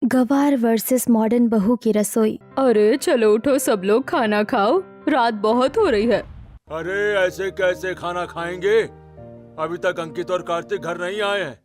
गवार versus modern बहू की रसोई। अरे चलो उठो सब लोग खाना खाओ, रात बहुत हो रही है। अरे ऐसे कैसे खाना खाएंगे? अभी तक अंकित और कार्तिक घर नहीं आए हैं।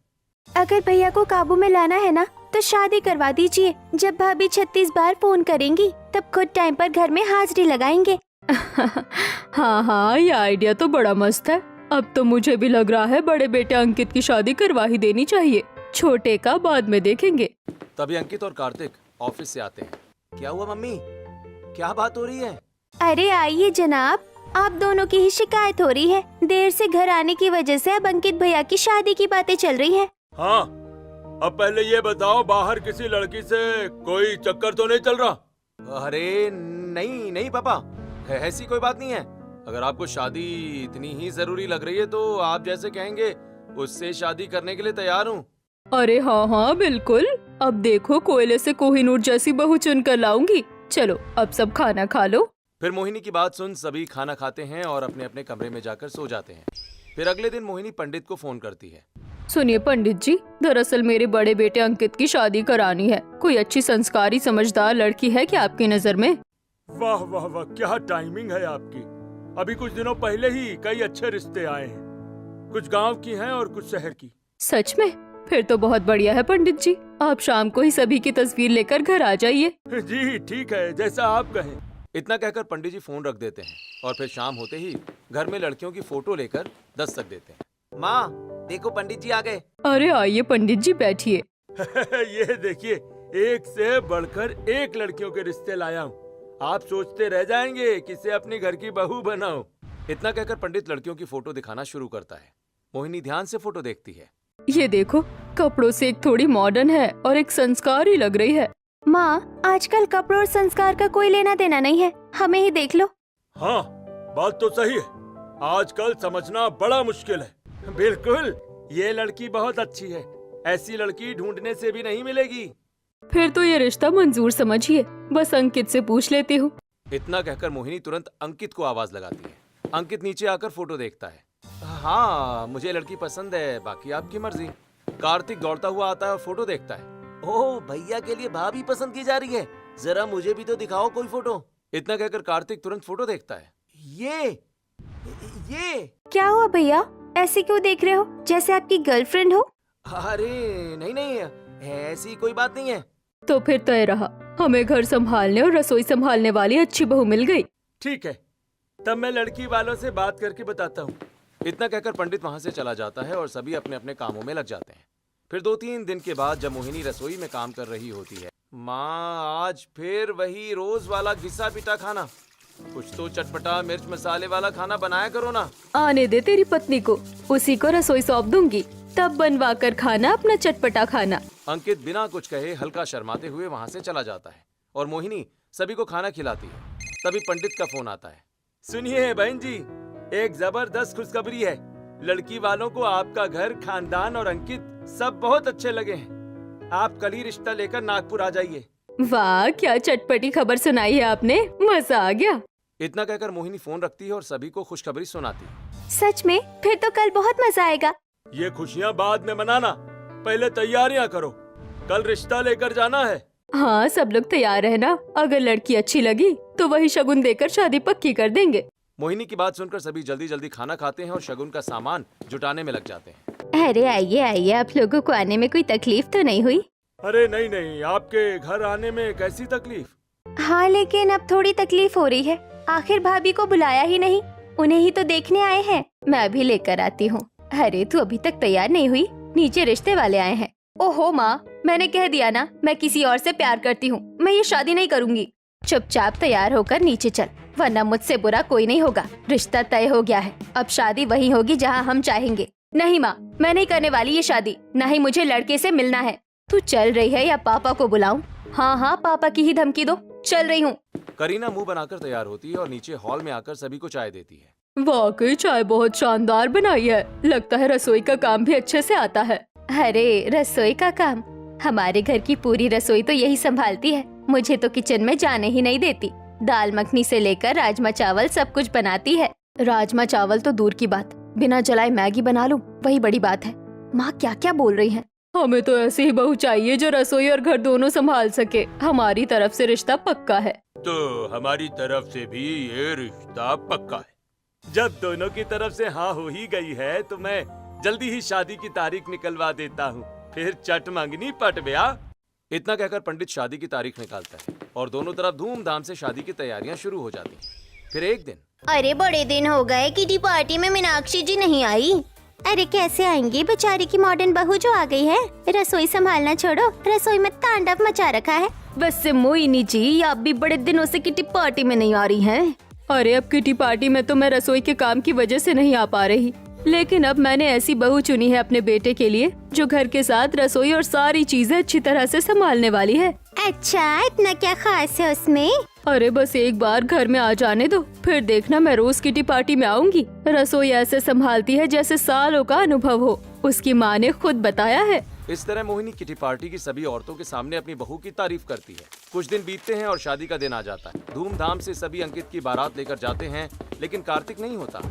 अगर भैया को काबू में लाना है ना तो शादी करवा दीजिए। जब भाभी 36 बार फोन करेंगी तब खुद टाइम पर घर में हाजिरी लगाएंगे। हाँ हाँ, ये आइडिया तो बड़ा मस्त है। अब तो मुझे भी लग रहा है बड़े बेटे अंकित की शादी करवा ही देनी चाहिए, छोटे का बाद में देखेंगे। तभी अंकित और कार्तिक ऑफिस से आते हैं। क्या हुआ मम्मी, क्या बात हो रही है? अरे आइए जनाब, आप दोनों की ही शिकायत हो रही है। देर से घर आने की वजह से अब अंकित भैया की शादी की बातें चल रही हैं। हाँ, अब पहले ये बताओ, बाहर किसी लड़की से कोई चक्कर तो नहीं चल रहा? अरे नहीं नहीं पापा, ऐसी कोई बात नहीं है। अगर आपको शादी इतनी ही जरूरी लग रही है तो आप जैसे कहेंगे उससे शादी करने के लिए तैयार हूँ। अरे हाँ हाँ बिल्कुल, अब देखो कोयले से कोहिनूर जैसी बहू चुन कर लाऊंगी। चलो अब सब खाना खा लो। फिर मोहिनी की बात सुन सभी खाना खाते हैं और अपने अपने कमरे में जाकर सो जाते हैं। फिर अगले दिन मोहिनी पंडित को फोन करती है। सुनिए पंडित जी, दरअसल मेरे बड़े बेटे अंकित की शादी करानी है। कोई अच्छी संस्कारी समझदार लड़की है क्या आपकी नजर में? वाह वाह वाह, क्या टाइमिंग है आपकी। अभी कुछ दिनों पहले ही कई अच्छे रिश्ते आए हैं, कुछ गांव की हैं और कुछ शहर की। सच में? फिर तो बहुत बढ़िया है पंडित जी, आप शाम को ही सभी की तस्वीर लेकर घर आ जाइए। जी ठीक है, जैसा आप कहें। इतना कहकर पंडित जी फोन रख देते हैं और फिर शाम होते ही घर में लड़कियों की फोटो लेकर दस्तक देते हैं। माँ देखो पंडित जी आ गए। अरे आइए पंडित जी बैठिए। ये देखिए, एक से बढ़कर एक लड़कियों के रिश्ते लाया हूँ। आप सोचते रह जाएंगे किसे अपनी घर की बहू बनाओ। इतना कहकर पंडित लड़कियों की फोटो दिखाना शुरू करता है। मोहिनी ध्यान से फोटो देखती है। ये देखो, कपड़ों से एक थोड़ी मॉडर्न है और एक संस्कारी लग रही है। माँ, आजकल कपड़ों और संस्कार का कोई लेना देना नहीं है, हमें ही देख लो। हाँ, बात तो सही है, आजकल समझना बड़ा मुश्किल है। बिल्कुल, ये लड़की बहुत अच्छी है, ऐसी लड़की ढूंढने से भी नहीं मिलेगी। फिर तो ये रिश्ता मंजूर समझिए, बस अंकित से पूछ लेती हूँ। इतना कहकर मोहिनी तुरंत अंकित को आवाज लगाती है। अंकित नीचे आकर फोटो देखता है। हाँ मुझे लड़की पसंद है, बाकी आपकी मर्जी। कार्तिक दौड़ता हुआ आता है और फोटो देखता है। ओह भैया के लिए भाभी पसंद की जा रही है, जरा मुझे भी तो दिखाओ कोई फोटो। इतना कहकर कार्तिक तुरंत फोटो देखता है। ये क्या हुआ भैया, ऐसे क्यों देख रहे हो, जैसे आपकी गर्लफ्रेंड हो? अरे नहीं नहीं, ऐसी कोई बात नहीं है। तो फिर तय रहा, हमें घर संभालने और रसोई संभालने वाली अच्छी बहू मिल गई। ठीक है, तब मैं लड़की वालों से बात करके बताता हूँ। इतना कहकर पंडित वहां से चला जाता है और सभी अपने अपने कामों में लग जाते हैं। फिर 2-3 दिन के बाद जब मोहिनी रसोई में काम कर रही होती है। माँ आज फिर वही रोज वाला घिसा पिटा खाना, कुछ तो चटपटा मिर्च मसाले वाला खाना बनाया करो ना। आने दे तेरी पत्नी को, उसी को रसोई सौंप दूंगी, तब बनवा कर खाना अपना चटपटा खाना। अंकित बिना कुछ कहे हल्का शर्माते हुए वहां से चला जाता है और मोहिनी सभी को खाना खिलाती है। तभी पंडित का फोन आता है। सुनिए बहन जी, एक जबरदस्त खुशखबरी है। लड़की वालों को आपका घर, खानदान और अंकित सब बहुत अच्छे लगे हैं। आप कल ही रिश्ता लेकर नागपुर आ जाइए। वाह, क्या चटपटी खबर सुनाई है आपने, मजा आ गया। इतना कहकर मोहिनी फोन रखती है और सभी को खुशखबरी सुनाती है। सच में? फिर तो कल बहुत मजा आएगा। ये खुशियाँ बाद में मनाना, पहले तैयारियां करो, कल रिश्ता लेकर जाना है। हाँ सब लोग तैयार रहना, अगर लड़की अच्छी लगी तो वही शगुन देकर शादी पक्की कर देंगे। मोहिनी की बात सुनकर सभी जल्दी जल्दी खाना खाते हैं और शगुन का सामान जुटाने में लग जाते हैं। अरे आइए आइए, आप लोगों को आने में कोई तकलीफ तो नहीं हुई? अरे नहीं नहीं, आपके घर आने में कैसी तकलीफ? हाँ लेकिन अब थोड़ी तकलीफ हो रही है, आखिर भाभी को बुलाया ही नहीं, उन्हें ही तो देखने आए हैं। मैं अभी लेकर आती हूँ। अरे तू अभी तक तैयार नहीं हुई, नीचे रिश्ते वाले आए हैं। ओहो माँ, मैंने कह दिया ना, मैं किसी और से प्यार करती हूँ, मैं ये शादी नहीं करूँगी। चुपचाप तैयार होकर नीचे चल, वरना मुझसे बुरा कोई नहीं होगा। रिश्ता तय हो गया है, अब शादी वही होगी जहाँ हम चाहेंगे। नहीं माँ, मैं नहीं करने वाली ये शादी, न ही मुझे लड़के से मिलना है। तू चल रही है या पापा को बुलाऊं? हाँ हाँ, पापा की ही धमकी दो, चल रही हूँ। करीना मुंह बनाकर तैयार होती है और नीचे हॉल में आकर सभी को चाय देती है। वाकई चाय बहुत शानदार बनाई है, लगता है रसोई का काम भी अच्छे से आता है। अरे रसोई का काम? हमारे घर की पूरी रसोई तो यही संभालती है, मुझे तो किचन में जाने ही नहीं देती। दाल मखनी से लेकर राजमा चावल सब कुछ बनाती है। राजमा चावल तो दूर की बात, बिना जलाए मैगी बना लूं वही बड़ी बात है। माँ क्या क्या बोल रही हैं। हमें तो ऐसी ही बहू चाहिए जो रसोई और घर दोनों संभाल सके। हमारी तरफ से रिश्ता पक्का है। तो हमारी तरफ से भी ये रिश्ता पक्का है। जब दोनों की तरफ से हाँ हो ही गई है तो मैं जल्दी ही शादी की तारीख निकलवा देता हूँ। फिर चट मंगनी पट ब्याह। इतना कहकर पंडित शादी की तारीख निकालता है और दोनों तरफ धूमधाम से शादी की तैयारियां शुरू हो जाती हैं। फिर एक दिन अरे बड़े दिन हो गए, किटी पार्टी में मीनाक्षी जी नहीं आई। अरे कैसे आएंगी, बेचारी की मॉडर्न बहू जो आ गई है। रसोई संभालना छोड़ो, रसोई में तांडव मचा रखा है। वैसे मोहिनी जी, आप भी बड़े दिनों से किटी पार्टी में नहीं आ रही हैं। अरे अब किटी पार्टी में तो मैं रसोई के काम की वजह से नहीं आ पा रही, लेकिन अब मैंने ऐसी बहू चुनी है अपने बेटे के लिए जो घर के साथ रसोई और सारी चीजें अच्छी तरह से संभालने वाली है। अच्छा, इतना क्या खास है उसमें? अरे बस एक बार घर में आ जाने दो, फिर देखना मैं रोज किटी पार्टी में आऊंगी। रसोई ऐसे संभालती है जैसे सालों का अनुभव हो, उसकी माँ ने खुद बताया है। इस तरह मोहिनी किटी पार्टी की सभी औरतों के सामने अपनी बहू की तारीफ करती है। कुछ दिन बीतते हैं और शादी का दिन आ जाता है। धूमधाम से सभी अंकित की बारात लेकर जाते हैं, लेकिन कार्तिक नहीं होता।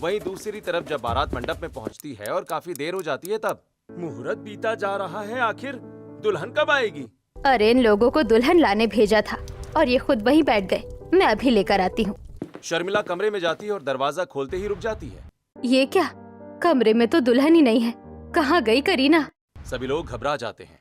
वहीं दूसरी तरफ जब बारात मंडप में पहुंचती है और काफी देर हो जाती है, तब मुहूर्त बीता जा रहा है, आखिर दुल्हन कब आएगी? अरे इन लोगों को दुल्हन लाने भेजा था और ये खुद वहीं बैठ गए। मैं अभी लेकर आती हूँ। शर्मिला कमरे में जाती है और दरवाजा खोलते ही रुक जाती है। ये क्या, कमरे में तो दुल्हन ही नहीं है। कहाँ गई करीना? सभी लोग घबरा जाते हैं।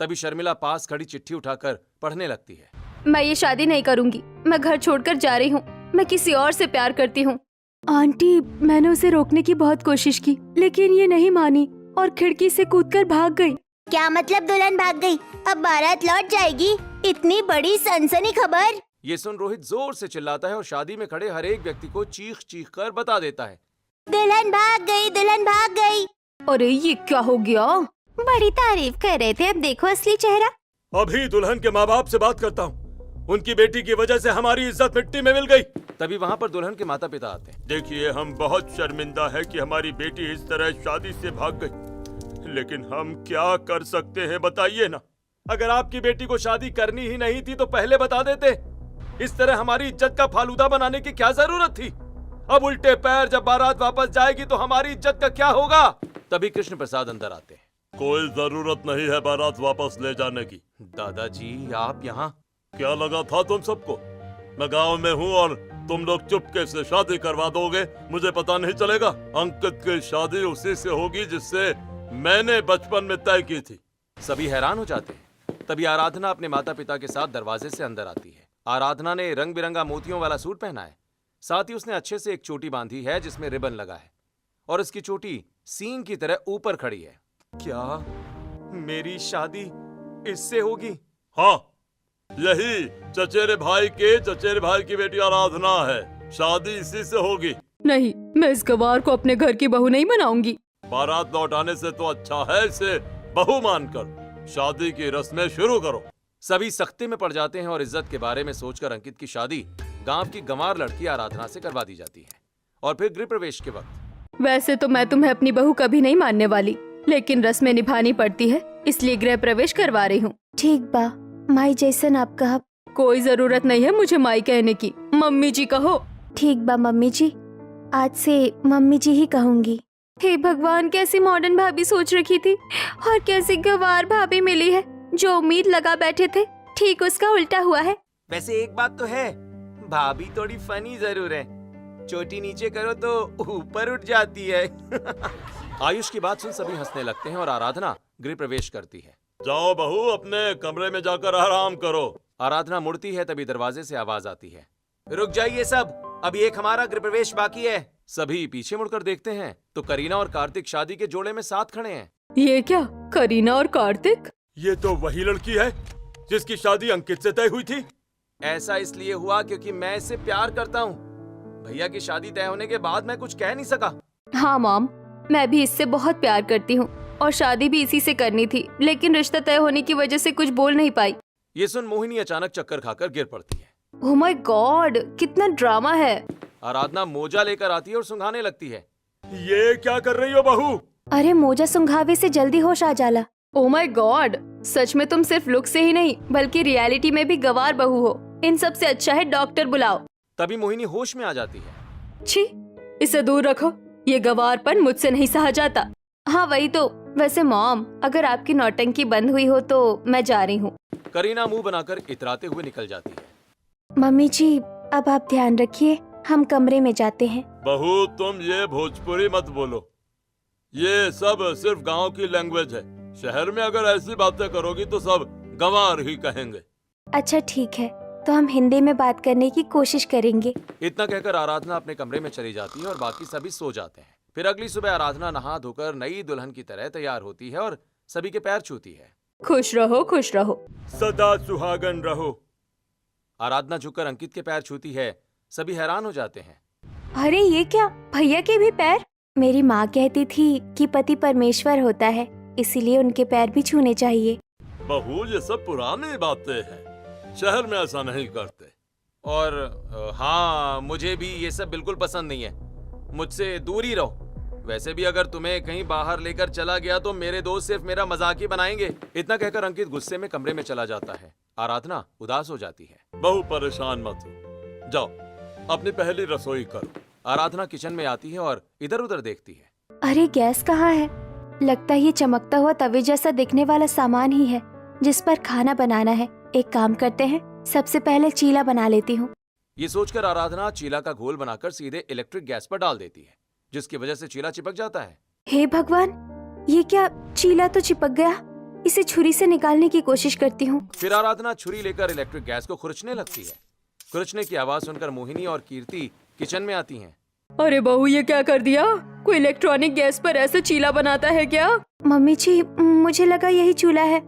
तभी शर्मिला पास खड़ी चिट्ठी उठाकर पढ़ने लगती है। मैं ये शादी नहीं करूँगी, मैं घर छोड़कर जा रही हूँ। मैं किसी और से प्यार करती हूँ। आंटी, मैंने उसे रोकने की बहुत कोशिश की, लेकिन ये नहीं मानी और खिड़की से कूदकर भाग गई। क्या मतलब दुल्हन भाग गई? अब बारात लौट जाएगी? इतनी बड़ी सनसनी खबर। ये सुन रोहित जोर से चिल्लाता है और शादी में खड़े हर एक व्यक्ति को चीख चीख कर बता देता है, दुल्हन भाग गई, दुल्हन भाग गई। अरे ये क्या हो गया? बड़ी तारीफ कर रहे थे, अब देखो असली चेहरा। अभी दुल्हन के माँ बाप से बात करता हूँ। उनकी बेटी की वजह से हमारी इज्जत मिट्टी में मिल गई। तभी वहाँ पर दुल्हन के माता पिता आते हैं। देखिए, हम बहुत शर्मिंदा है कि हमारी बेटी इस तरह शादी से भाग गई, लेकिन हम क्या कर सकते हैं बताइए ना। अगर आपकी बेटी को शादी करनी ही नहीं थी तो पहले बता देते। इस तरह हमारी इज्जत का फालूदा बनाने की क्या जरूरत थी? अब उल्टे पैर जब बारात वापस जाएगी तो हमारी इज्जत का क्या होगा? तभी कृष्ण प्रसाद अंदर आते हैं। कोई जरूरत नहीं है बारात वापस ले जाने की। दादाजी, आप यहाँ? क्या लगा था तुम सबको मैं गांव में हूँ और तुम लोग चुपके से शादी करवा दोगे? मुझे पता नहीं चलेगा। अंकित की शादी उसी से होगी जिससे मैंने बचपन में तय की थी। सभी हैरान हो जाते हैं। तभी आराधना अपने माता पिता के साथ दरवाजे से अंदर आती है। आराधना ने रंग बिरंगा मोतियों वाला सूट पहना है। साथ ही उसने अच्छे से एक चोटी बांधी है जिसमें रिबन लगा है और इसकी चोटी सींग की तरह ऊपर खड़ी है। क्या मेरी शादी इससे होगी? हाँ, यही चचेरे भाई की बेटी आराधना है। शादी इसी से होगी। नहीं, मैं इस गवार को अपने घर की बहू नहीं बनाऊंगी। बारात लौटाने से तो अच्छा है इसे बहू मानकर शादी की रस्में शुरू करो। सभी सख्ते में पड़ जाते हैं और इज्जत के बारे में सोचकर अंकित की शादी गांव की गंवार लड़की आराधना से करवा दी जाती है। और फिर गृह प्रवेश के वक्त, वैसे तो मैं तुम्हें अपनी बहू कभी नहीं मानने वाली, लेकिन रस्में निभानी पड़ती है, इसलिए गृह प्रवेश करवा रही हूँ। ठीक बा, माई जैसन आप कहा। कोई जरूरत नहीं है मुझे माई कहने की, मम्मी जी कहो। ठीक बा मम्मी जी, आज से मम्मी जी ही कहूँगी। हे भगवान, कैसी मॉडर्न भाभी सोच रखी थी और कैसी गवार भाभी मिली है। जो उम्मीद लगा बैठे थे, ठीक उसका उल्टा हुआ है। वैसे एक बात तो है, भाभी थोड़ी फनी जरूर है। चोटी नीचे करो तो ऊपर उठ जाती है। आयुष की बात सुन सभी हंसने लगते हैं और आराधना गृह प्रवेश करती है। जाओ बहू, अपने कमरे में जाकर आराम करो। आराधना मुड़ती है, तभी दरवाजे से आवाज आती है, रुक जाइए सब, अभी एक हमारा गृह प्रवेश बाकी है। सभी पीछे मुड़कर देखते हैं तो करीना और कार्तिक शादी के जोड़े में साथ खड़े हैं। ये क्या, करीना और कार्तिक? ये तो वही लड़की है जिसकी शादी अंकित से तय हुई थी। ऐसा इसलिए हुआ क्योंकि मैं इससे प्यार करता हूँ। भैया की शादी तय होने के बाद मैं कुछ कह नहीं सका। हाँ मॉम, मैं भी इससे बहुत प्यार करती हूँ और शादी भी इसी से करनी थी, लेकिन रिश्ता तय होने की वजह से कुछ बोल नहीं पाई। ये सुन मोहिनी अचानक चक्कर खाकर गिर पड़ती है। ओह माय गॉड, कितना ड्रामा है। आराधना मोजा लेकर आती है और सुंघाने लगती है। ये क्या कर रही हो बहू? अरे मोजा सुंघावे से जल्दी होश आ जाला। ओह माय गॉड, सच में तुम सिर्फ लुक से ही नहीं बल्कि रियलिटी में भी गवार बहू हो। इन सब से अच्छा है डॉक्टर बुलाओ। तभी मोहिनी होश में आ जाती है। छी, इसे दूर रखो, ये गवारपन मुझसे नहीं सहा जाता। हाँ वही तो, वैसे मॉम, अगर आपकी नौटंकी बंद हुई हो तो मैं जा रही हूँ। करीना मुंह बनाकर इतराते हुए निकल जाती है। मम्मी जी, अब आप ध्यान रखिए, हम कमरे में जाते हैं। बहू, तुम ये भोजपुरी मत बोलो। ये सब सिर्फ गांव की लैंग्वेज है। शहर में अगर ऐसी बातें करोगी तो सब गंवार ही कहेंगे। अच्छा ठीक है, तो हम हिंदी में बात करने की कोशिश करेंगे। इतना कहकर आराधना अपने कमरे में चली जाती है और बाकी सभी सो जाते हैं। फिर अगली सुबह आराधना नहा धोकर नई दुल्हन की तरह तैयार होती है और सभी के पैर छूती है। खुश रहो, खुश रहो। सदा सुहागन रहो। आराधना झुककर अंकित के पैर छूती है। सभी हैरान हो जाते हैं। अरे ये क्या, भैया के भी पैर? मेरी माँ कहती थी कि पति परमेश्वर होता है, इसीलिए उनके पैर भी छूने चाहिए। बहू, ये सब पुरानी बातें हैं। शहर में ऐसा नहीं करते। और हाँ, मुझे भी ये सब बिल्कुल पसंद नहीं है। मुझसे दूर ही रहो। वैसे भी अगर तुम्हें कहीं बाहर लेकर चला गया तो मेरे दोस्त सिर्फ मेरा मजाक ही बनाएंगे। इतना कहकर अंकित गुस्से में कमरे में चला जाता है। आराधना उदास हो जाती है। बहू, परेशान मत हो। जाओ, अपनी पहली रसोई करो। आराधना किचन में आती है और इधर उधर देखती है। अरे गैस कहाँ है? लगता है ये चमकता हुआ तवे जैसा दिखने वाला सामान ही है जिस पर खाना बनाना है। एक काम करते हैं, सबसे पहले चीला बना लेती हूँ। ये सोचकर आराधना चीला का घोल बनाकर सीधे इलेक्ट्रिक गैस पर डाल देती है, जिसकी वजह से चीला चिपक जाता है। हे भगवान, ये क्या, चीला तो चिपक गया। इसे छुरी से निकालने की कोशिश करती हूँ। फिर आराधना छुरी लेकर इलेक्ट्रिक गैस को खुरचने लगती है। खुरचने की आवाज सुनकर मोहिनी और कीर्ति किचन में आती हैं। अरे बहू, ये क्या कर दिया? कोई इलेक्ट्रॉनिक गैस पर ऐसे चीला बनाता है क्या? मम्मी जी, मुझे लगा यही चूल्हा है,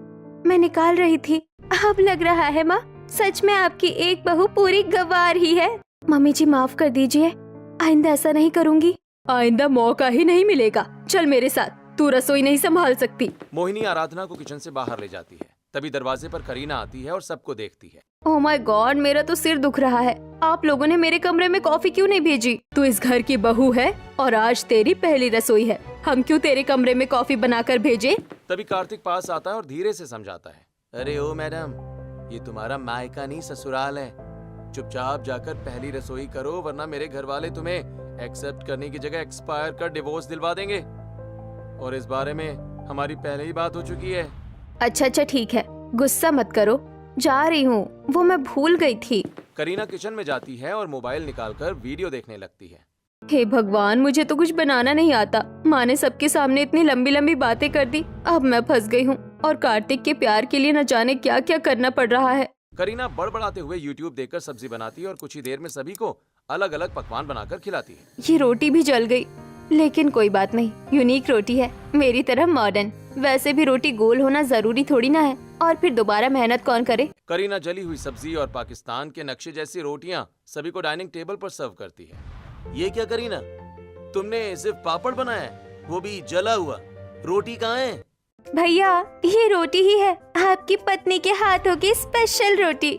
मैं निकाल रही थी। अब लग रहा है माँ, सच में आपकी एक बहू पूरी गवार ही है। मम्मी जी माफ कर दीजिए, आइंदा ऐसा नहीं करूँगी। आइंदा मौका ही नहीं मिलेगा। चल मेरे साथ, तू रसोई नहीं संभाल सकती। मोहिनी आराधना को किचन से बाहर ले जाती है। तभी दरवाजे पर करीना आती है और सबको देखती है। ओह माय गॉड, मेरा तो सिर दुख रहा है। आप लोगों ने मेरे कमरे में कॉफी क्यों नहीं भेजी? तू इस घर की बहू है और आज तेरी पहली रसोई है। हम क्यों तेरे कमरे में कॉफी बनाकर भेजे? तभी कार्तिक पास आता है और धीरे से समझाता है। अरे ओ मैडम, ये तुम्हारा मायका नहीं ससुराल है। चुपचाप जाकर पहली रसोई करो, वरना मेरे घर वाले तुम्हें एक्सेप्ट करने की जगह एक्सपायर कर डिवोर्स दिलवा देंगे। और इस बारे में हमारी पहले ही बात हो चुकी है। अच्छा ठीक है, गुस्सा मत करो, जा रही हूँ। वो मैं भूल गई थी। करीना किचन में जाती है और मोबाइल निकालकर वीडियो देखने लगती है। हे भगवान, मुझे तो कुछ बनाना नहीं आता। माँ ने सबके सामने इतनी लंबी लंबी बातें कर दी। अब मैं फंस गई हूँ और कार्तिक के प्यार के लिए न जाने क्या क्या करना पड़ रहा है। करीना बड़बड़ाते हुए YouTube देखकर सब्जी बनाती है और कुछ ही देर में सभी को अलग अलग पकवान बनाकर खिलाती है। ये रोटी भी जल गई, लेकिन कोई बात नहीं, यूनिक रोटी है, मेरी तरह मॉडर्न। वैसे भी रोटी गोल होना जरूरी थोड़ी ना है, और फिर दोबारा मेहनत कौन करे। करीना जली हुई सब्जी और पाकिस्तान के नक्शे जैसी रोटियां सभी को डाइनिंग टेबल पर सर्व करती है। ये क्या करीना, तुमने सिर्फ पापड़ बनाया है, वो भी जला हुआ? रोटी कहाँ है? भैया, ये रोटी ही है, आपकी पत्नी के हाथों की स्पेशल रोटी।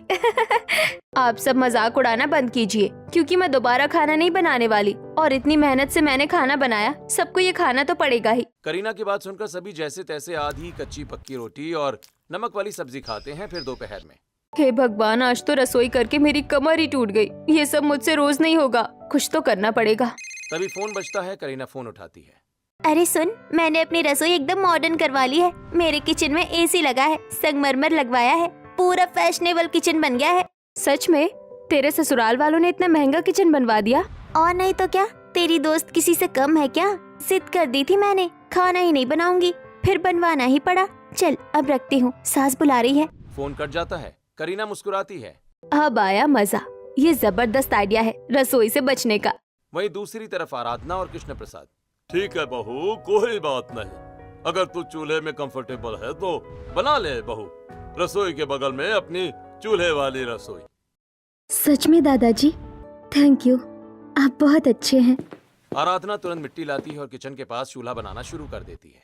आप सब मजाक उड़ाना बंद कीजिए, क्योंकि मैं दोबारा खाना नहीं बनाने वाली, और इतनी मेहनत से मैंने खाना बनाया, सबको ये खाना तो पड़ेगा ही। करीना की बात सुनकर सभी जैसे तैसे आधी कच्ची पक्की रोटी और नमक वाली सब्जी खाते हैं। फिर दोपहर में, हे भगवान, आज तो रसोई करके मेरी कमर ही टूट गई। ये सब मुझसे रोज नहीं होगा, कुछ तो करना पड़ेगा। तभी फोन बजता है। करीना फोन उठाती है। अरे सुन, मैंने अपनी रसोई एकदम मॉडर्न करवा ली है। मेरे किचन में एसी लगा है, संगमरमर लगवाया है, पूरा फैशनेबल किचन बन गया है। सच में? तेरे ससुराल वालों ने इतना महंगा किचन बनवा दिया? और नहीं तो क्या, तेरी दोस्त किसी से कम है क्या? जिद कर दी थी मैंने, खाना ही नहीं बनाऊंगी, फिर बनवाना ही पड़ा। चल अब रखती हूँ, सास बुला रही है। फोन कट जाता है। करीना मुस्कुराती है। अब आया मजा, ये जबरदस्त आइडिया है रसोई से बचने का। वहीं दूसरी तरफ आराधना और कृष्ण प्रसाद। ठीक है बहू, कोई बात नहीं। अगर तू चूल्हे में कंफर्टेबल है तो बना ले बहू, रसोई के बगल में अपनी चूल्हे वाली रसोई। सच में दादाजी, थैंक यू, आप बहुत अच्छे हैं। आराधना तुरंत मिट्टी लाती है और किचन के पास चूल्हा बनाना शुरू कर देती है।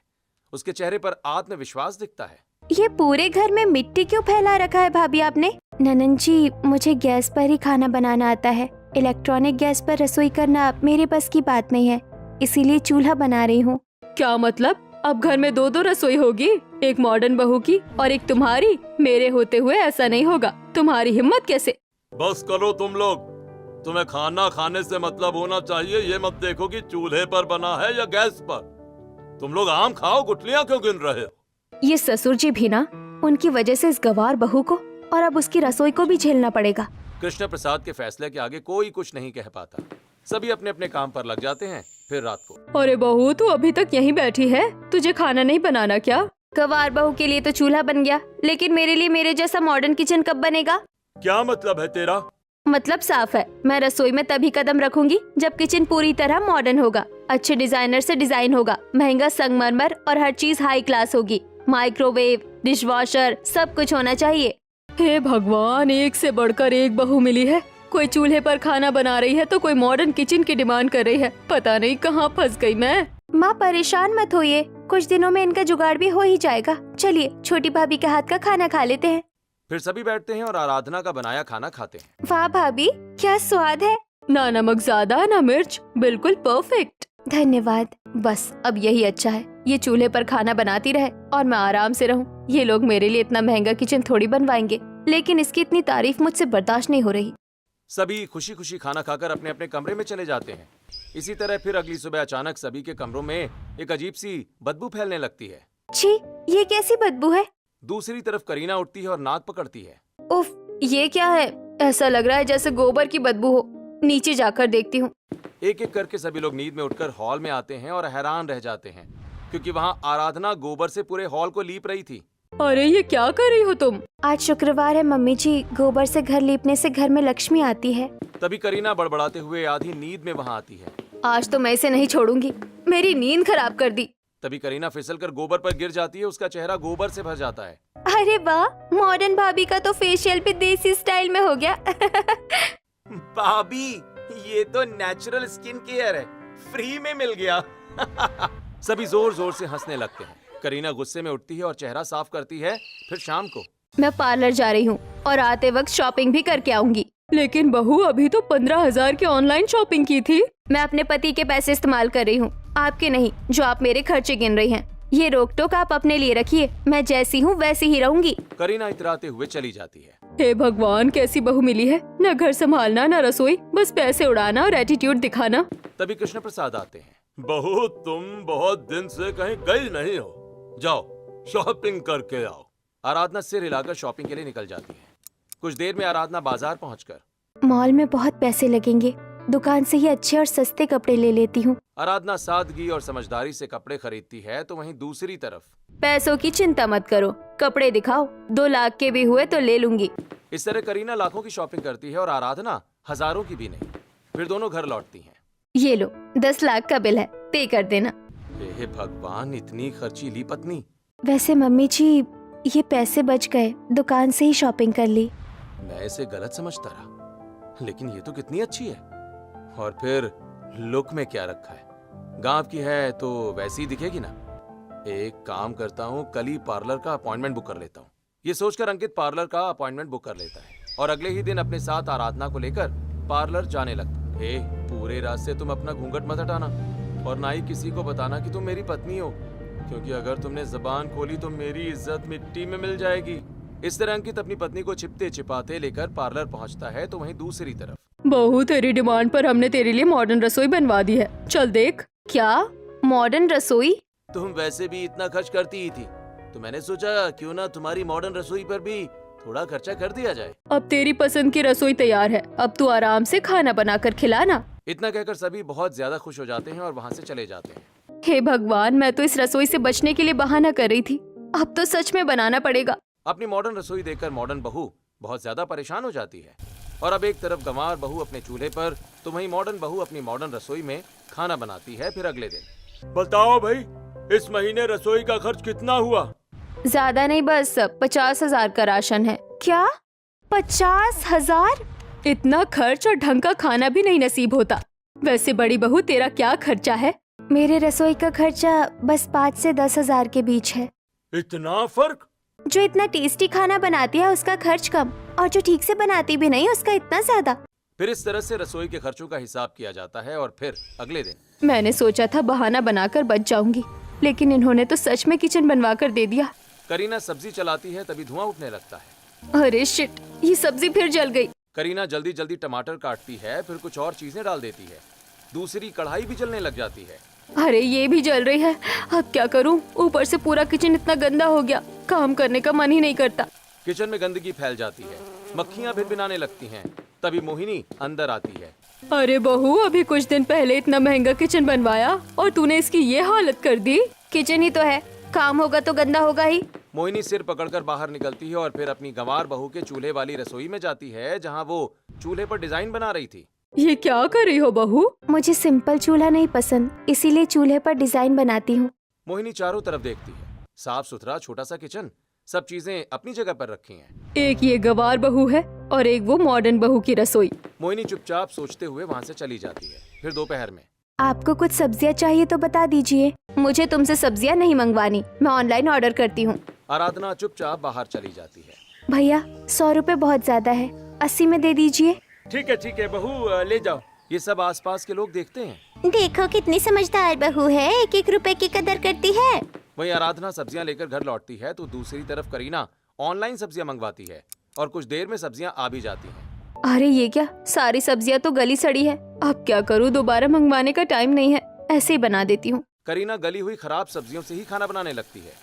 उसके चेहरे पर आत्मविश्वास दिखता है। ये पूरे घर में मिट्टी क्यों फैला रखा है भाभी आपने? ननन जी, मुझे गैस पर ही खाना बनाना आता है, इलेक्ट्रॉनिक गैस पर रसोई करना मेरे बस की बात नहीं है, इसीलिए चूल्हा बना रही हूँ। क्या मतलब? अब घर में दो दो रसोई होगी, एक मॉडर्न बहू की और एक तुम्हारी। मेरे होते हुए ऐसा नहीं होगा। तुम्हारी हिम्मत कैसे? बस करो तुम लोग, तुम्हें खाना खाने से मतलब होना चाहिए। ये मत देखो कि चूल्हे पर बना है या गैस पर। तुम लोग आम खाओ, गुठलियां क्यों गिन रहे हो? ये ससुर जी भी ना, उनकी वजह से इस गवार बहू को और अब उसकी रसोई को भी झेलना पड़ेगा। कृष्ण प्रसाद के फैसले के आगे कोई कुछ नहीं कह पाता। सभी अपने अपने काम पर लग जाते हैं। फिर रात को अरे बहू, तू अभी तक यहीं बैठी है? तुझे खाना नहीं बनाना क्या? गवार बहू के लिए तो चूल्हा बन गया, लेकिन मेरे लिए मेरे जैसा मॉडर्न किचन कब बनेगा? क्या मतलब है तेरा? मतलब साफ है, मैं रसोई में तभी कदम रखूंगी जब किचन पूरी तरह मॉडर्न होगा, अच्छे डिजाइनर से डिजाइन होगा, महंगा संगमरमर और हर चीज हाई क्लास होगी। माइक्रोवेव, डिशवॉशर, सब कुछ होना चाहिए। हे भगवान, एक से बढ़कर एक बहू मिली है। कोई चूल्हे पर खाना बना रही है तो कोई मॉडर्न किचन की डिमांड कर रही है। पता नहीं कहाँ फंस गई मैं। माँ परेशान मत होइए, कुछ दिनों में इनका जुगाड़ भी हो ही जाएगा। चलिए छोटी भाभी के हाथ का खाना खा लेते हैं। फिर सभी बैठते हैं और आराधना का बनाया खाना खाते हैं। वाह भाभी, क्या स्वाद है। ना नमक ज्यादा ना मिर्च, बिल्कुल परफेक्ट। धन्यवाद। बस अब यही अच्छा है, ये चूल्हे पर खाना बनाती रहे और मैं आराम से रहूं। ये लोग मेरे लिए इतना महंगा किचन थोड़ी बनवाएंगे, लेकिन इसकी इतनी तारीफ मुझसे बर्दाश्त नहीं हो रही। सभी खुशी खुशी खाना खाकर अपने अपने कमरे में चले जाते हैं। इसी तरह फिर अगली सुबह अचानक सभी के कमरों में एक अजीब सी बदबू फैलने लगती है। छी, ये कैसी बदबू है? दूसरी तरफ करीना उठती है और नाक पकड़ती है। उफ, ये क्या है? ऐसा लग रहा है जैसे गोबर की बदबू हो। नीचे जाकर देखती हूँ। एक एक करके सभी लोग नींद में उठकर हॉल में आते हैं और हैरान रह जाते हैं, क्योंकि वहाँ आराधना गोबर से पूरे हॉल को लीप रही थी। अरे ये क्या कर रही हो तुम? आज शुक्रवार है मम्मी जी, गोबर से घर लीपने से घर में लक्ष्मी आती है। तभी करीना बड़बड़ाते हुए आधी नींद में वहाँ आती है। आज तो मैं इसे नहीं छोड़ूंगी, मेरी नींद खराब कर दी। तभी करीना फिसलकर गोबर पर गिर जाती है। उसका चेहरा गोबर से भर जाता है। अरे वाह, मॉडर्न भाभी का तो फेशियल भी देसी स्टाइल में हो गया। भाभी, ये तो नेचुरल स्किन केयर है, फ्री में मिल गया। सभी जोर जोर से हंसने लगते हैं। करीना गुस्से में उठती है और चेहरा साफ करती है। फिर शाम को मैं पार्लर जा रही हूँ और आते वक्त शॉपिंग भी करके आऊंगी। लेकिन बहू, अभी तो 15,000 की ऑनलाइन शॉपिंग की थी। मैं अपने पति के पैसे इस्तेमाल कर रही हूँ, आपके नहीं, जो आप मेरे खर्चे गिन रही हैं। ये रोक टोक आप अपने लिए रखिए, मैं जैसी हूँ वैसी ही रहूंगी। करीना इतराते हुए चली जाती है। हे भगवान, कैसी बहू मिली है, न घर संभालना न रसोई, बस पैसे उड़ाना और एटीट्यूड दिखाना। तभी कृष्ण प्रसाद आते हैं। बहू, तुम बहुत दिन से कहीं गई नहीं हो, जाओ शॉपिंग करके आओ। आराधना सिर हिलाकर शॉपिंग के लिए निकल जाती है। कुछ देर में आराधना बाजार पहुंचकर मॉल में बहुत पैसे लगेंगे, दुकान से ही अच्छे और सस्ते कपड़े ले लेती हूँ। आराधना सादगी और समझदारी से कपड़े खरीदती है, तो वहीं दूसरी तरफ पैसों की चिंता मत करो, कपड़े दिखाओ, 2 लाख के भी हुए तो ले लूंगी। इस तरह करीना लाखों की शॉपिंग करती है और आराधना हजारों की भी नहीं। फिर दोनों घर लौटती हैं। ये लो, 10 लाख का बिल है, पे कर देना। हे भगवान, इतनी खर्चीली पत्नी। वैसे मम्मी जी, ये पैसे बच गए, दुकान से ही शॉपिंग कर ली। मैं इसे गलत समझता रहा, लेकिन ये तो कितनी अच्छी है। और फिर लुक में क्या रखा है, गांव की है तो वैसी दिखेगी ना। एक काम करता हूँ, कल ही पार्लर का अपॉइंटमेंट बुक कर लेता हूँ। ये सोचकर अंकित पार्लर का अपॉइंटमेंट बुक कर लेता है और अगले ही दिन अपने साथ आराधना को लेकर पार्लर जाने लगता है। पूरे रात से तुम अपना घूंघट मत हटाना और ना ही किसी को बताना कि तुम मेरी पत्नी हो, क्योंकि अगर तुमने जबान खोली तो मेरी इज्जत मिट्टी में मिल जाएगी। इस तरह अंकित अपनी पत्नी को छिपते छिपाते लेकर पार्लर पहुंचता है, तो वहीं दूसरी तरफ बहू, तेरी डिमांड पर हमने तेरे लिए मॉडर्न रसोई बनवा दी है, चल देख। क्या मॉडर्न रसोई? तुम वैसे भी इतना खर्च करती ही थी, तो मैंने सोचा क्यों ना तुम्हारी मॉडर्न रसोई पर भी थोड़ा खर्चा कर दिया जाए। अब तेरी पसंद की रसोई तैयार है, अब तू आराम से खाना बनाकर खिलाना। इतना कहकर सभी बहुत ज्यादा खुश हो जाते हैं और वहाँ से चले जाते हैं। हे भगवान, मैं तो इस रसोई से बचने के लिए बहाना कर रही थी, अब तो सच में बनाना पड़ेगा। अपनी मॉडर्न रसोई देखकर मॉडर्न बहू बहुत ज्यादा परेशान हो जाती है। और अब एक तरफ गंवार बहू अपने चूल्हे पर, तो वहीं मॉडर्न बहू अपनी मॉडर्न रसोई में खाना बनाती है। फिर अगले दिन बताओ भाई, इस महीने रसोई का खर्च कितना हुआ? ज्यादा नहीं, बस 50,000 का राशन है। क्या 50,000? इतना खर्च और ढंग का खाना भी नहीं नसीब होता। वैसे बड़ी बहू, तेरा क्या खर्चा है? मेरे रसोई का खर्चा बस 5 से 10,000 के बीच है। इतना फर्क? जो इतना टेस्टी खाना बनाती है उसका खर्च कम, और जो ठीक से बनाती भी नहीं उसका इतना ज्यादा। फिर इस तरह से रसोई के खर्चों का हिसाब किया जाता है। और फिर अगले दिन मैंने सोचा था बहाना बनाकर बच जाऊंगी, लेकिन इन्होंने तो सच में किचन बनवा कर दे दिया। करीना सब्जी चलाती है, तभी धुआं उठने लगता है। अरे शिट, ये सब्जी फिर जल गई। करीना जल्दी जल्दी टमाटर काटती है, फिर कुछ और चीजें डाल देती है। दूसरी कढ़ाई भी जलने लग जाती है अरे ये भी जल रही है, अब क्या करूं? ऊपर से पूरा किचन इतना गंदा हो गया, काम करने का मन ही नहीं करता। किचन में गंदगी फैल जाती है, मक्खियां भिनभिनाने लगती हैं। तभी मोहिनी अंदर आती है। अरे बहू, अभी कुछ दिन पहले इतना महंगा किचन बनवाया और तूने इसकी ये हालत कर दी। किचन ही तो है, काम होगा तो गंदा होगा ही। मोहिनी सिर पकड़कर बाहर निकलती है और फिर अपनी गंवार बहू के चूल्हे वाली रसोई में जाती है, जहाँ वो चूल्हे पर डिजाइन बना रही थी। ये क्या कर रही हो बहू? मुझे सिंपल चूल्हा नहीं पसंद, इसीलिए चूल्हे पर डिजाइन बनाती हूँ। मोहिनी चारों तरफ देखती है, साफ सुथरा छोटा सा किचन, सब चीजें अपनी जगह पर रखी हैं। एक ये गवार बहू है और एक वो मॉडर्न बहू की रसोई। मोहिनी चुपचाप सोचते हुए वहाँ से चली जाती है। फिर दोपहर में आपको कुछ सब्जियाँ चाहिए तो बता दीजिए। मुझे तुमसे सब्जियाँ नहीं मंगवानी, मैं ऑनलाइन ऑर्डर करती हूँ। आराधना चुपचाप बाहर चली जाती है। भैया 100 रुपए बहुत ज्यादा है, 80 में दे दीजिए। ठीक है बहू, ले जाओ। ये सब आसपास के लोग देखते हैं। देखो कितनी समझदार बहू है, 1-1 रुपए की कदर करती है। वहीं आराधना सब्जियां लेकर घर लौटती है तो दूसरी तरफ करीना ऑनलाइन सब्जियां मंगवाती है और कुछ देर में सब्जियां आ भी जाती हैं। अरे ये क्या, सारी सब्जियां तो गली सड़ी है। अब क्या करूँ, दोबारा मंगवाने का टाइम नहीं है, ऐसे ही बना देती हूँ। करीना गली हुई खराब सब्जियों से ही खाना बनाने लगती है,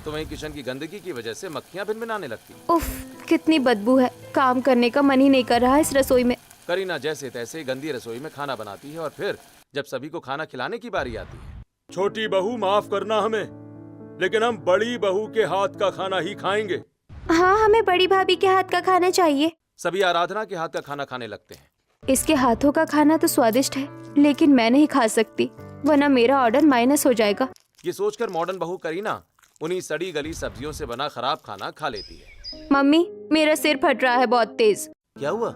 तो वहीं किचन की गंदगी की वजह से मक्खियां भिनभिनाने लगती। उफ, कितनी बदबू है, काम करने का मन ही नहीं कर रहा इस रसोई में। करीना जैसे तैसे गंदी रसोई में खाना बनाती है और फिर जब सभी को खाना खिलाने की बारी आती है। छोटी बहू माफ करना हमें, लेकिन हम बड़ी बहू के हाथ का खाना ही खाएंगे। हाँ, हमें बड़ी भाभी के हाथ का खाना चाहिए। सभी आराधना के हाथ का खाना खाने लगते हैं। इसके हाथों का खाना तो स्वादिष्ट है, लेकिन मैं नहीं खा सकती, वरना मेरा ऑर्डर माइनस हो जाएगा। ये सोचकर मॉडर्न बहू करीना उन्हीं सड़ी गली सब्जियों से बना खराब खाना खा लेती है। मम्मी, मेरा सिर फट रहा है बहुत तेज। क्या हुआ?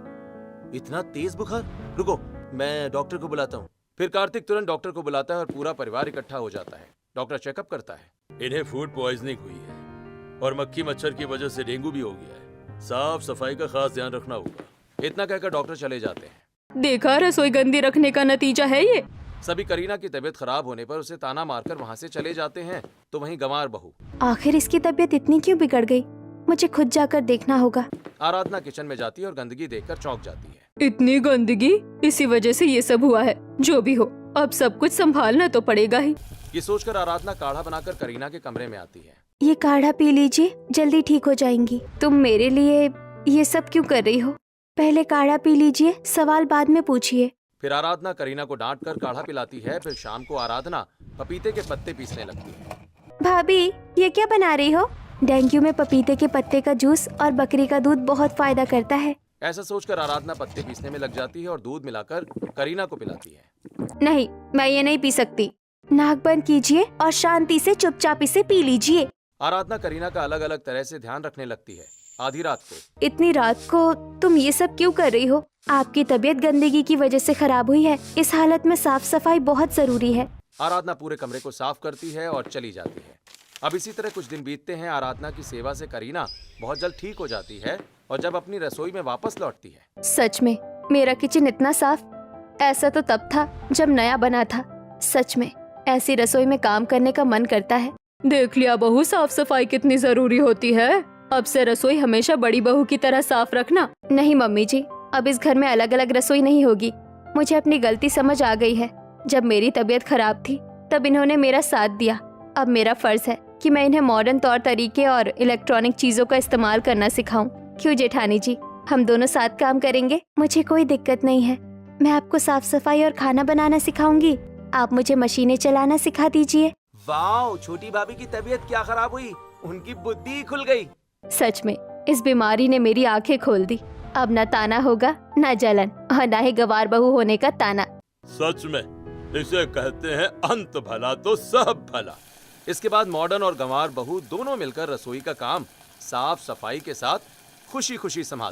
इतना तेज बुखार? रुको, मैं डॉक्टर को बुलाता हूँ। फिर कार्तिक तुरंत डॉक्टर को बुलाता है और पूरा परिवार इकट्ठा हो जाता है। डॉक्टर चेकअप करता है। इन्हें फूड पॉइजनिंग हुई है और मक्खी मच्छर की वजह से डेंगू भी हो गया है। साफ सफाई का खास ध्यान रखना होगा। इतना कहकर डॉक्टर चले जाते हैं। देखा, रसोई गंदी रखने का नतीजा है ये। सभी करीना की तबीयत खराब होने पर उसे ताना मारकर वहाँ से चले जाते हैं, तो वहीं गंवार बहू आखिर इसकी तबीयत इतनी क्यों बिगड़ गई? मुझे खुद जाकर देखना होगा। आराधना किचन में जाती है और गंदगी देखकर चौंक जाती है। इतनी गंदगी, इसी वजह से ये सब हुआ है। जो भी हो, अब सब कुछ संभालना तो पड़ेगा ही। ये सोचकर आराधना काढ़ा बनाकर करीना के कमरे में आती है। ये काढ़ा पी लीजिए, जल्दी ठीक हो जाएंगी। तुम मेरे लिए ये सब क्यों कर रही हो? पहले काढ़ा पी लीजिए, सवाल बाद में पूछिए। फिर आराधना करीना को डांट कर काढ़ा पिलाती है। फिर शाम को आराधना पपीते के पत्ते पीसने लगती है। भाभी, ये क्या बना रही हो? डेंगू में पपीते के पत्ते का जूस और बकरी का दूध बहुत फायदा करता है। ऐसा सोचकर आराधना पत्ते पीसने में लग जाती है और दूध मिलाकर करीना को पिलाती है। नहीं, मैं ये नहीं पी सकती। नाक बंद कीजिए और शांति से चुपचाप इसे पी लीजिए। आराधना करीना का अलग अलग तरह से ध्यान रखने लगती है। आधी रात को इतनी रात को तुम ये सब क्यों कर रही हो? आपकी तबीयत गंदगी की वजह से खराब हुई है। इस हालत में साफ सफाई बहुत जरूरी है। आराधना पूरे कमरे को साफ करती है और चली जाती है। अब इसी तरह कुछ दिन बीतते हैं। आराधना की सेवा से करीना बहुत जल्द ठीक हो जाती है और जब अपनी रसोई में वापस लौटती है। सच में मेरा किचन इतना साफ, ऐसा तो तब था जब नया बना था। सच में ऐसी रसोई में काम करने का मन करता है। देख लिया बहू, साफ सफाई कितनी जरूरी होती है। अब से रसोई हमेशा बड़ी बहू की तरह साफ रखना। नहीं मम्मी जी, अब इस घर में अलग अलग रसोई नहीं होगी। मुझे अपनी गलती समझ आ गई है। जब मेरी तबीयत खराब थी तब इन्होंने मेरा साथ दिया। अब मेरा फर्ज है कि मैं इन्हें मॉडर्न तौर तरीके और इलेक्ट्रॉनिक चीजों का इस्तेमाल करना सिखाऊं। क्यों जेठानी जी, हम दोनों साथ काम करेंगे। मुझे कोई दिक्कत नहीं है। मैं आपको साफ सफाई और खाना बनाना सिखाऊंगी। आप मुझे मशीनें चलाना सिखा दीजिए। वाह, छोटी भाभी की तबीयत क्या खराब हुई, उनकी बुद्धि खुल गई। सच में इस बीमारी ने मेरी आंखें खोल दी। अब न ताना होगा, न जलन और न ही गवार बहू होने का ताना। सच में इसे कहते हैं अंत भला तो सब भला। इसके बाद मॉडर्न और गंवार बहू दोनों मिलकर रसोई का काम साफ सफाई के साथ खुशी खुशी संभाल